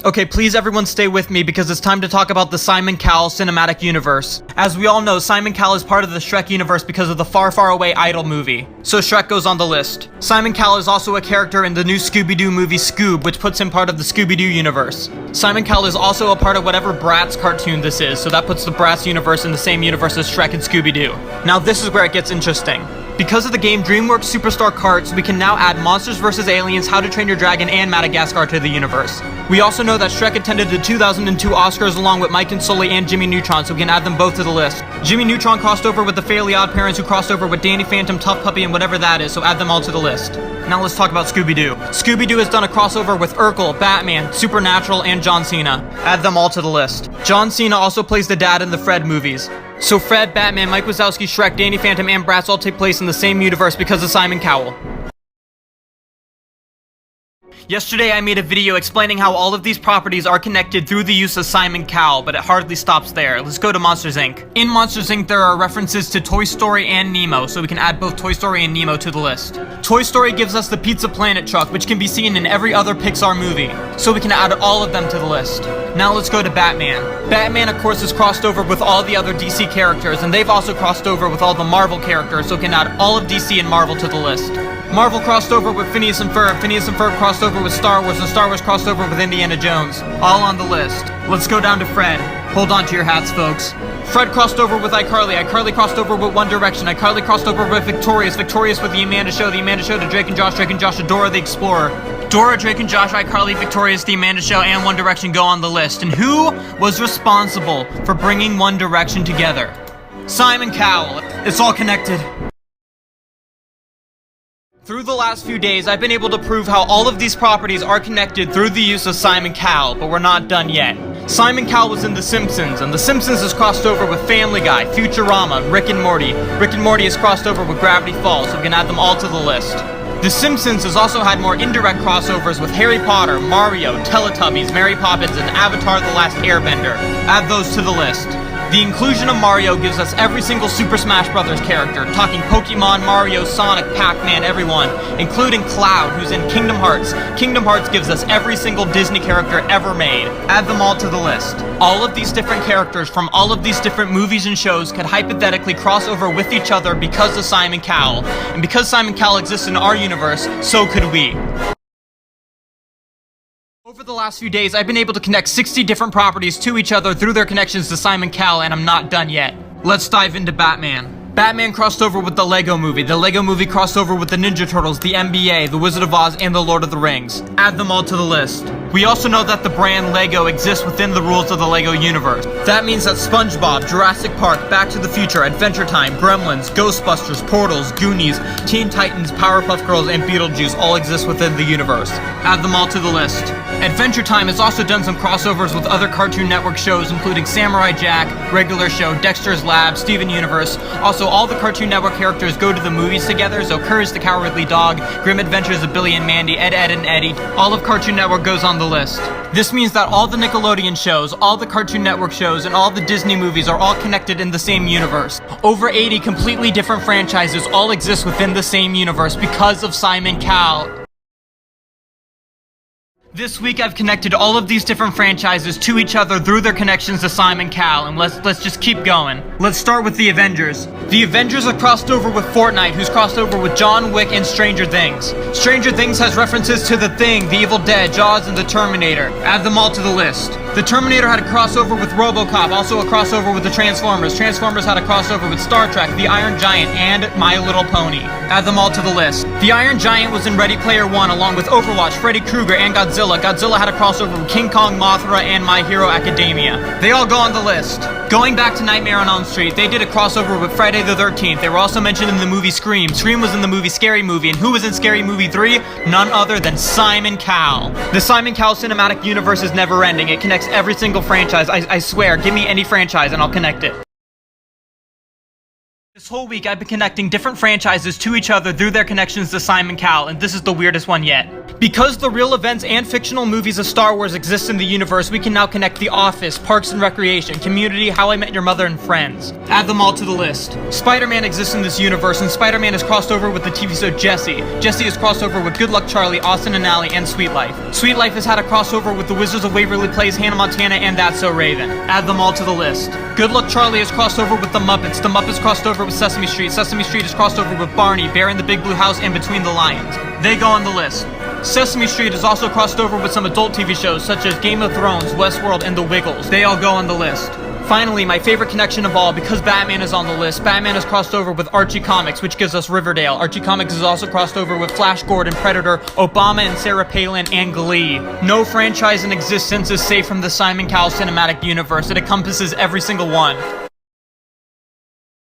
Okay, please everyone stay with me because it's time to talk about the Simon Cowell cinematic universe. As we all know, Simon Cowell is part of the Shrek universe because of the Far, Far Away Idol movie. So Shrek goes on the list. Simon Cowell is also a character in the new Scooby-Doo movie Scoob, which puts him part of the Scooby-Doo universe. Simon Cowell is also a part of whatever Bratz cartoon this is, so that puts the Bratz universe in the same universe as Shrek and Scooby-Doo. Now this is where it gets interesting. Because of the game DreamWorks Superstar Karts, we can now add Monsters vs. Aliens, How to Train Your Dragon, and Madagascar to the universe. We also know that Shrek attended the 2002 Oscars along with Mike and Sully and Jimmy Neutron, so we can add them both to the list. Jimmy Neutron crossed over with the Fairly Odd Parents, who crossed over with Danny Phantom, Tough Puppy, and whatever that is, so add them all to the list. Now let's talk about Scooby-Doo. Scooby-Doo has done a crossover with Urkel, Batman, Supernatural, and John Cena. Add them all to the list. John Cena also plays the dad in the Fred movies. So Fred, Batman, Mike Wazowski, Shrek, Danny Phantom, and Bratz all take place in the same universe because of Simon Cowell. Yesterday I made a video explaining how all of these properties are connected through the use of Simon Cowell, but it hardly stops there. Let's go to Monsters Inc. In Monsters Inc. there are references to Toy Story and Nemo, so we can add both Toy Story and Nemo to the list. Toy Story gives us the Pizza Planet truck, which can be seen in every other Pixar movie, so we can add all of them to the list. Now let's go to Batman. Batman, of course, is crossed over with all the other DC characters, and they've also crossed over with all the Marvel characters, so we can add all of DC and Marvel to the list. Marvel crossed over with Phineas and Ferb, Phineas and Ferb crossed over with Star Wars, and Star Wars crossed over with Indiana Jones. All on the list. Let's go down to Fred. Hold on to your hats, folks. Fred crossed over with iCarly, iCarly crossed over with One Direction, iCarly crossed over with Victorious, Victorious with The Amanda Show to Drake and Josh to Dora the Explorer. Dora, Drake and Josh, iCarly, Victorious, The Amanda Show, and One Direction go on the list. And who was responsible for bringing One Direction together? Simon Cowell. It's all connected. Through the last few days, I've been able to prove how all of these properties are connected through the use of Simon Cowell, but we're not done yet. Simon Cowell was in The Simpsons, and The Simpsons is crossed over with Family Guy, Futurama, Rick and Morty. Rick and Morty is crossed over with Gravity Falls, so we can add them all to the list. The Simpsons has also had more indirect crossovers with Harry Potter, Mario, Teletubbies, Mary Poppins, and Avatar: The Last Airbender. Add those to the list. The inclusion of Mario gives us every single Super Smash Bros. Character, talking Pokemon, Mario, Sonic, Pac-Man, everyone, including Cloud, who's in Kingdom Hearts. Kingdom Hearts gives us every single Disney character ever made. Add them all to the list. All of these different characters from all of these different movies and shows could hypothetically cross over with each other because of Simon Cowell. And because Simon Cowell exists in our universe, so could we. Over the last few days, I've been able to connect 60 different properties to each other through their connections to Simon Cowell, and I'm not done yet. Let's dive into Batman. Batman crossed over with the Lego Movie. The Lego Movie crossed over with the Ninja Turtles, the NBA, the Wizard of Oz, and the Lord of the Rings. Add them all to the list. We also know that the brand Lego exists within the rules of the Lego universe. That means that SpongeBob, Jurassic Park, Back to the Future, Adventure Time, Gremlins, Ghostbusters, Portals, Goonies, Teen Titans, Powerpuff Girls, and Beetlejuice all exist within the universe. Add them all to the list. Adventure Time has also done some crossovers with other Cartoon Network shows, including Samurai Jack, Regular Show, Dexter's Lab, Steven Universe. Also, all the Cartoon Network characters go to the movies together, so Courage the Cowardly Dog, Grim Adventures of Billy and Mandy, Ed, Ed and Eddie. All of Cartoon Network goes on the list. This means that all the Nickelodeon shows, all the Cartoon Network shows, and all the Disney movies are all connected in the same universe. Over 80 completely different franchises all exist within the same universe because of Simon Cowell. This week I've connected all of these different franchises to each other through their connections to Simon Cowell, and let's just keep going. Let's start with the Avengers. The Avengers have crossed over with Fortnite, who's crossed over with John Wick and Stranger Things. Stranger Things has references to The Thing, The Evil Dead, Jaws, and The Terminator. Add them all to the list. The Terminator had a crossover with RoboCop, also a crossover with the Transformers. Transformers had a crossover with Star Trek, The Iron Giant, and My Little Pony. Add them all to the list. The Iron Giant was in Ready Player One along with Overwatch, Freddy Krueger, and Godzilla. Godzilla had a crossover with King Kong, Mothra, and My Hero Academia. They all go on the list. Going back to Nightmare on Elm Street, they did a crossover with Friday the 13th. They were also mentioned in the movie Scream. Scream was in the movie Scary Movie, and who was in Scary Movie 3? None other than Simon Cowell. The Simon Cowell cinematic universe is never ending. It connects every single franchise. I swear, give me any franchise and I'll connect it. This whole week, I've been connecting different franchises to each other through their connections to Simon Cowell, and this is the weirdest one yet. Because the real events and fictional movies of Star Wars exist in the universe, we can now connect The Office, Parks and Recreation, Community, How I Met Your Mother, and Friends. Add them all to the list. Spider-Man exists in this universe, and Spider-Man is crossed over with the TV show Jesse. Jesse is crossed over with Good Luck Charlie, Austin and Ally, and Sweet Life. Sweet Life has had a crossover with The Wizards of Waverly Place, Hannah Montana, and That's So Raven. Add them all to the list. Good Luck Charlie is crossed over with The Muppets. The Muppets crossed over with Sesame Street. Sesame Street is crossed over with Barney, Bear in the Big Blue House, and Between the Lions. They go on the list. Sesame Street is also crossed over with some adult TV shows such as Game of Thrones, Westworld, and The Wiggles. They all go on the list. Finally, my favorite connection of all, because Batman is on the list, Batman is crossed over with Archie Comics, which gives us Riverdale. Archie Comics is also crossed over with Flash Gordon, Predator, Obama and Sarah Palin, and Glee. No franchise in existence is safe from the Simon Cowell cinematic universe. It encompasses every single one.